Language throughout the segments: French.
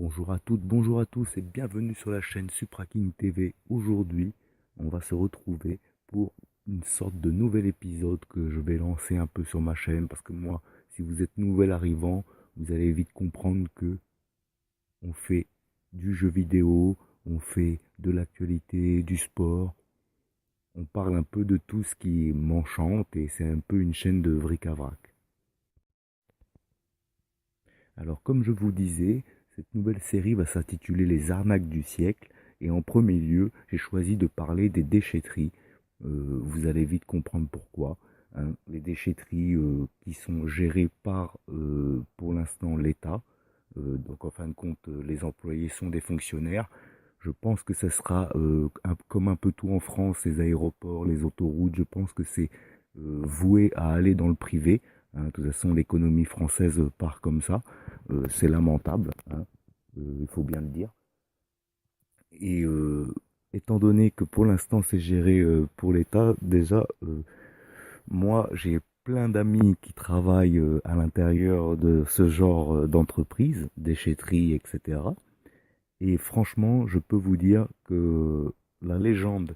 Bonjour à toutes, bonjour à tous et bienvenue sur la chaîne Supra King TV. Aujourd'hui, on va se retrouver pour une sorte de nouvel épisode que je vais lancer un peu sur ma chaîne parce que moi, si vous êtes nouvel arrivant, vous allez vite comprendre que on fait du jeu vidéo, on fait de l'actualité, du sport, on parle un peu de tout ce qui m'enchante et c'est un peu une chaîne de vric-à-vrac. Alors, comme je vous disais, cette nouvelle série va s'intituler Les arnaques du siècle. Et en premier lieu, j'ai choisi de parler des déchetteries. Vous allez vite comprendre pourquoi, hein. Les déchetteries qui sont gérées par, pour l'instant, l'État. Donc, en fin de compte, les employés sont des fonctionnaires. Je pense que ce sera comme un peu tout en France, les aéroports, les autoroutes. Je pense que c'est voué à aller dans le privé, hein. De toute façon, l'économie française part comme ça. C'est lamentable, hein, il faut bien le dire. Et étant donné que pour l'instant c'est géré pour l'État, déjà, moi j'ai plein d'amis qui travaillent à l'intérieur de ce genre d'entreprise, déchetterie, etc. Et franchement, je peux vous dire que la légende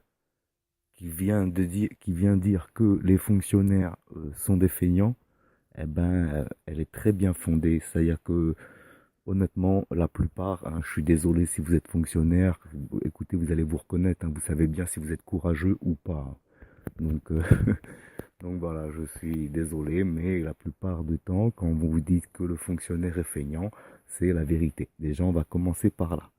qui vient dire que les fonctionnaires sont des feignants, eh ben, elle est très bien fondée. C'est-à-dire que honnêtement, la plupart, hein, je suis désolé si vous êtes fonctionnaire, écoutez, vous allez vous reconnaître, hein, vous savez bien si vous êtes courageux ou pas. Donc, donc voilà, je suis désolé, mais la plupart du temps, quand vous vous dites que le fonctionnaire est feignant, c'est la vérité. Déjà, on va commencer par là.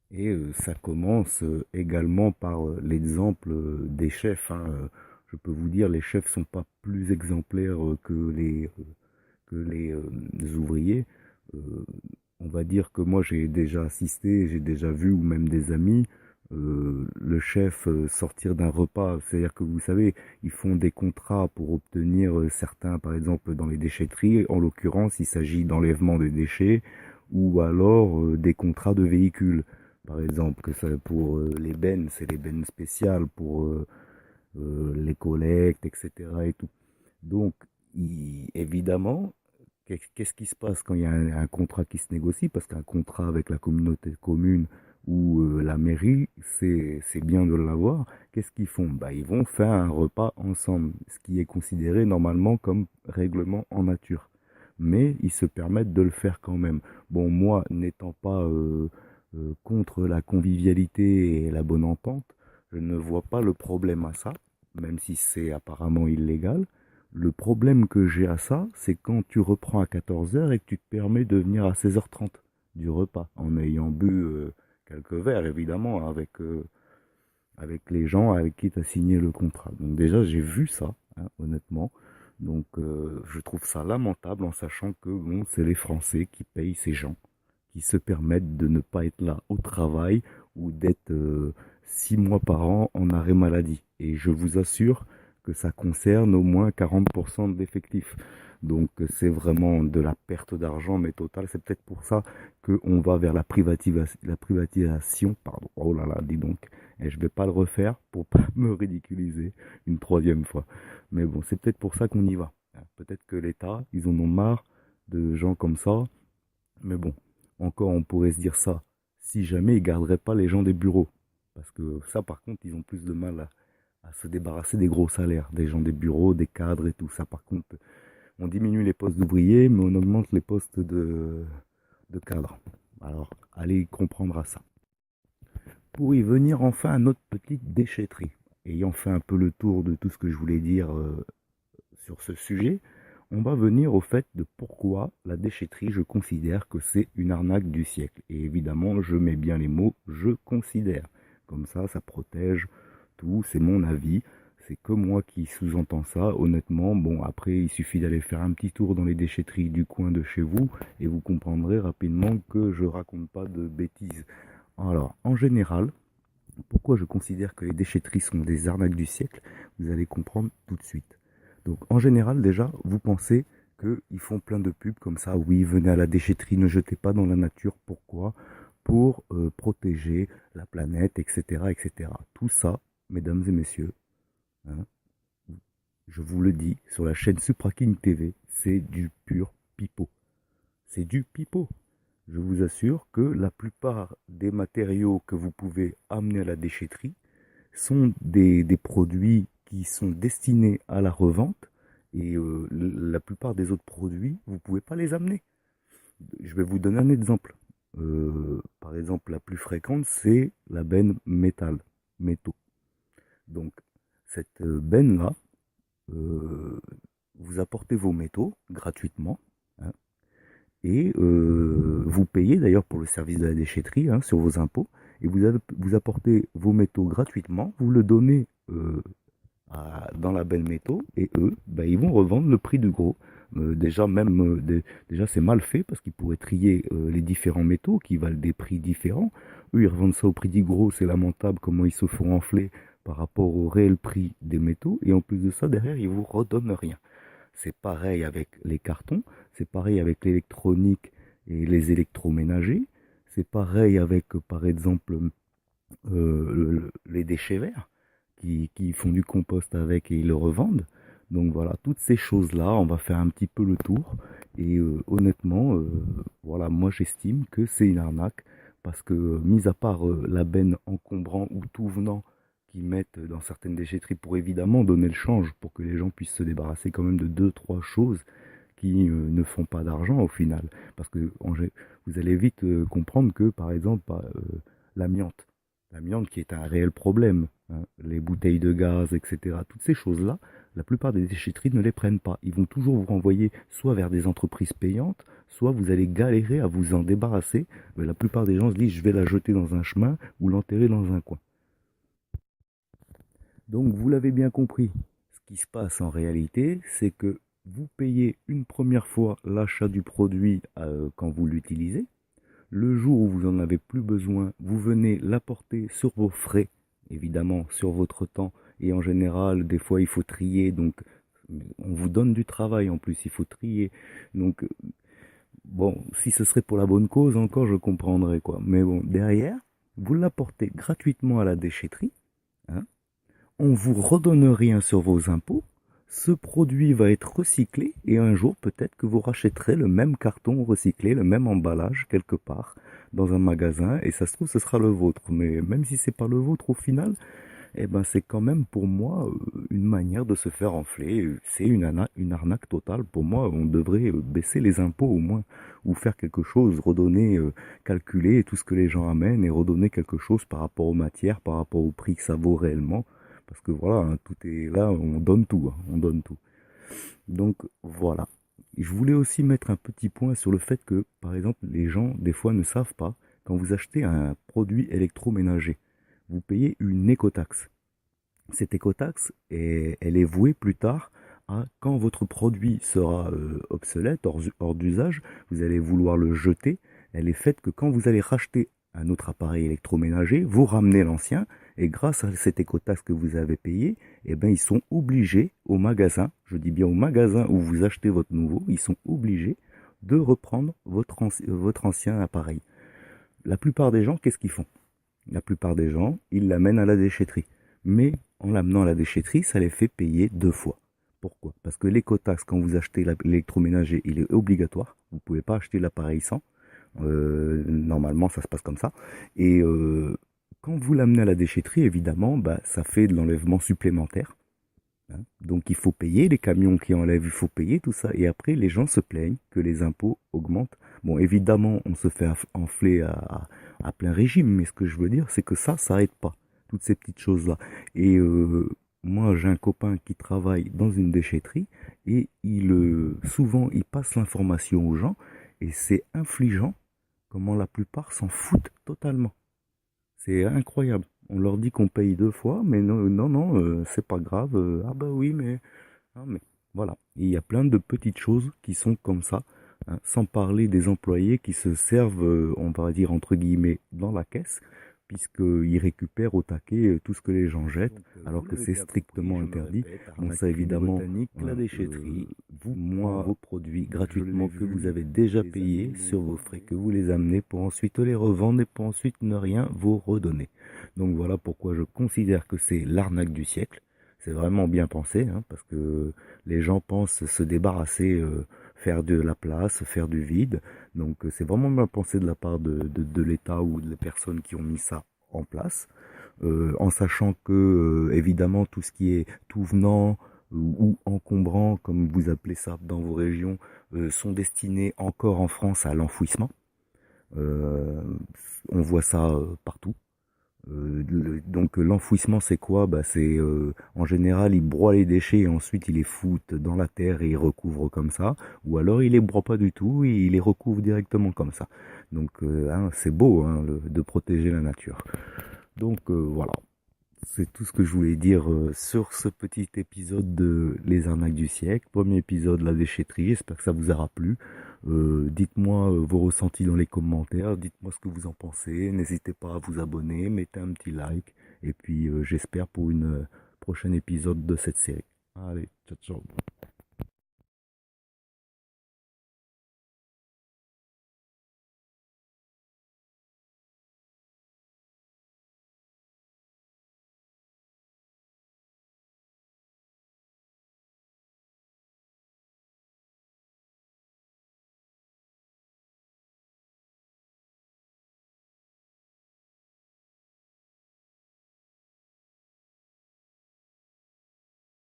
Et ça commence également par l'exemple des chefs, hein. Je peux vous dire, les chefs sont pas plus exemplaires que les ouvriers. Euh, on va dire que moi j'ai déjà assisté, j'ai déjà vu, ou même des amis, le chef sortir d'un repas. C'est-à-dire que vous savez, ils font des contrats pour obtenir certains, par exemple dans les déchetteries, en l'occurrence il s'agit d'enlèvement de déchets, ou alors des contrats de véhicules. Par exemple, que ça, pour les bennes, c'est les bennes spéciales pour les collectes, etc. et tout. Donc, évidemment, qu'est-ce qui se passe quand il y a un contrat qui se négocie? Parce qu'un contrat avec la communauté de communes ou la mairie, c'est bien de l'avoir. Qu'est-ce qu'ils font? Bah, ils vont faire un repas ensemble, ce qui est considéré normalement comme règlement en nature. Mais ils se permettent de le faire quand même. Bon, moi, n'étant pas contre la convivialité et la bonne entente, je ne vois pas le problème à ça, même si c'est apparemment illégal. Le problème que j'ai à ça, c'est quand tu reprends à 14 heures et que tu te permets de venir à 16h30 du repas, en ayant bu quelques verres, évidemment, avec les gens avec qui tu as signé le contrat. Donc déjà, j'ai vu ça, hein, honnêtement. Donc je trouve ça lamentable en sachant que bon, c'est les Français qui payent ces gens, qui se permettent de ne pas être là au travail ou d'être 6 mois par an en arrêt maladie. Et je vous assure que ça concerne au moins 40% de l'effectif. Donc c'est vraiment de la perte d'argent, mais totale. C'est peut-être pour ça qu'on va vers la privatisation, pardon, oh là là, dis donc, et je vais pas le refaire pour pas me ridiculiser une troisième fois. Mais bon, c'est peut-être pour ça qu'on y va. Peut-être que l'État, ils en ont marre de gens comme ça, mais bon, encore on pourrait se dire ça si jamais ils garderaient pas les gens des bureaux. Parce que ça, par contre, ils ont plus de mal à se débarrasser des gros salaires, des gens des bureaux, des cadres et tout ça. Par contre, on diminue les postes d'ouvriers, mais on augmente les postes de cadres. Alors, allez comprendre à ça. Pour y venir enfin à notre petite déchetterie. Ayant fait un peu le tour de tout ce que je voulais dire sur ce sujet, on va venir au fait de pourquoi la déchetterie, je considère que c'est une arnaque du siècle. Et évidemment, je mets bien les mots je considère. Comme ça protège tout, c'est mon avis. C'est que moi qui sous-entends ça. Honnêtement, bon, après, il suffit d'aller faire un petit tour dans les déchetteries du coin de chez vous et vous comprendrez rapidement que je raconte pas de bêtises. Alors, en général, pourquoi je considère que les déchetteries sont des arnaques du siècle, vous allez comprendre tout de suite. Donc en général déjà, vous pensez qu'ils font plein de pubs comme ça, oui, venez à la déchetterie, ne jetez pas dans la nature, pourquoi? Pour protéger la planète, etc., etc. Tout ça, mesdames et messieurs, hein, je vous le dis, sur la chaîne Supra King TV, c'est du pur pipeau. C'est du pipeau. Je vous assure que la plupart des matériaux que vous pouvez amener à la déchetterie sont des produits qui sont destinés à la revente et la plupart des autres produits, vous ne pouvez pas les amener. Je vais vous donner un exemple. Par exemple, la plus fréquente, c'est la benne métaux. Donc, cette benne-là, euh, vous apportez vos métaux gratuitement, hein, et vous payez d'ailleurs pour le service de la déchetterie, hein, sur vos impôts, et vous apportez vos métaux gratuitement, vous le donnez dans la benne métaux, et eux, bah, ils vont revendre le prix du gros. Déjà c'est mal fait parce qu'ils pourraient trier les différents métaux qui valent des prix différents. Eux, ils revendent ça au prix du gros, c'est lamentable comment ils se font enfler par rapport au réel prix des métaux, et en plus de ça, derrière, ils vous redonnent rien. C'est pareil avec les cartons, c'est pareil avec l'électronique et les électroménagers, c'est pareil avec, par exemple, les déchets verts qui font du compost avec et ils le revendent. Donc voilà, toutes ces choses-là, on va faire un petit peu le tour. Et honnêtement, voilà, moi j'estime que c'est une arnaque parce que, mis à part la benne encombrant ou tout venant qu'ils mettent dans certaines déchetteries pour évidemment donner le change pour que les gens puissent se débarrasser quand même de deux, trois choses qui ne font pas d'argent au final. Parce que vous allez vite comprendre que, par exemple, l'amiante, l'amiante qui est un réel problème, hein, les bouteilles de gaz, etc., toutes ces choses-là, la plupart des déchetteries ne les prennent pas. Ils vont toujours vous renvoyer soit vers des entreprises payantes, soit vous allez galérer à vous en débarrasser. Mais la plupart des gens se disent je vais la jeter dans un chemin ou l'enterrer dans un coin. Donc vous l'avez bien compris, ce qui se passe en réalité, c'est que vous payez une première fois l'achat du produit quand vous l'utilisez. Le jour où vous en avez plus besoin, vous venez l'apporter sur vos frais, évidemment sur votre temps. Et en général, des fois, il faut trier, donc on vous donne du travail en plus, il faut trier. Donc bon, si ce serait pour la bonne cause, encore je comprendrais quoi. Mais bon, derrière, vous l'apportez gratuitement à la déchetterie, hein, on vous redonne rien sur vos impôts, ce produit va être recyclé et un jour peut-être que vous rachèterez le même carton recyclé, le même emballage quelque part dans un magasin et ça se trouve ce sera le vôtre. Mais même si c'est pas le vôtre au final, eh ben c'est quand même pour moi une manière de se faire enfler. C'est une arnaque totale. Pour moi, on devrait baisser les impôts au moins ou faire quelque chose, redonner, calculer tout ce que les gens amènent et redonner quelque chose par rapport aux matières, par rapport au prix que ça vaut réellement. Parce que voilà, hein, tout est là, on donne tout, hein, on donne tout. Donc voilà. Je voulais aussi mettre un petit point sur le fait que, par exemple, les gens, des fois, ne savent pas, quand vous achetez un produit électroménager, vous payez une écotaxe. Cette écotaxe, elle est vouée plus tard à quand votre produit sera obsolète, hors d'usage, vous allez vouloir le jeter. Elle est faite que quand vous allez racheter un autre appareil électroménager, vous ramenez l'ancien et grâce à cette écotaxe que vous avez payée, eh ben, ils sont obligés au magasin, je dis bien au magasin où vous achetez votre nouveau, ils sont obligés de reprendre votre ancien appareil. La plupart des gens, qu'est-ce qu'ils font? La plupart des gens, ils l'amènent à la déchetterie. Mais en l'amenant à la déchetterie, ça les fait payer deux fois. Pourquoi? Parce que l'écotaxe, quand vous achetez l'électroménager, il est obligatoire. Vous ne pouvez pas acheter l'appareil sans. Normalement, ça se passe comme ça. Et quand vous l'amenez à la déchetterie, évidemment, bah, ça fait de l'enlèvement supplémentaire. Hein. Donc il faut payer les camions qui enlèvent, il faut payer tout ça. Et après, les gens se plaignent que les impôts augmentent. Bon, évidemment, on se fait enfler à plein régime, mais ce que je veux dire, c'est que ça s'arrête pas. Toutes ces petites choses-là. Et moi, j'ai un copain qui travaille dans une déchetterie et souvent, il passe l'information aux gens et c'est infligeant comment la plupart s'en foutent totalement. C'est incroyable. On leur dit qu'on paye deux fois, mais non, non, non, c'est pas grave. Ah bah oui, mais, ah, mais voilà. Et il y a plein de petites choses qui sont comme ça, hein, sans parler des employés qui se servent, on va dire entre guillemets, dans la caisse, puisqu'ils récupèrent au taquet tout ce que les gens jettent, alors que c'est strictement interdit. Bon, ça évidemment, la déchetterie vous prend vos produits gratuitement que vous avez déjà payés sur vos frais, que vous les amenez pour ensuite les revendre et pour ensuite ne rien vous redonner. Donc voilà pourquoi je considère que c'est l'arnaque du siècle. C'est vraiment bien pensé, hein, parce que les gens pensent se débarrasser faire de la place, faire du vide. Donc c'est vraiment ma pensée de la part de l'État ou des personnes qui ont mis ça en place, en sachant que évidemment tout ce qui est tout venant ou encombrant, comme vous appelez ça dans vos régions, sont destinés encore en France à l'enfouissement. Euh, on voit ça partout. Donc l'enfouissement c'est quoi? Bah c'est en général ils broient les déchets et ensuite ils les foutent dans la terre et ils recouvrent comme ça, ou alors ils les broient pas du tout et ils les recouvrent directement comme ça. Donc hein, c'est beau hein, de protéger la nature. Donc voilà, c'est tout ce que je voulais dire sur ce petit épisode de Les arnaques du siècle. Premier épisode, la déchetterie. J'espère que ça vous aura plu. Dites-moi vos ressentis dans les commentaires. Dites-moi ce que vous en pensez. N'hésitez pas à vous abonner. Mettez un petit like. Et puis j'espère pour une prochaine épisode de cette série. Allez, ciao ciao.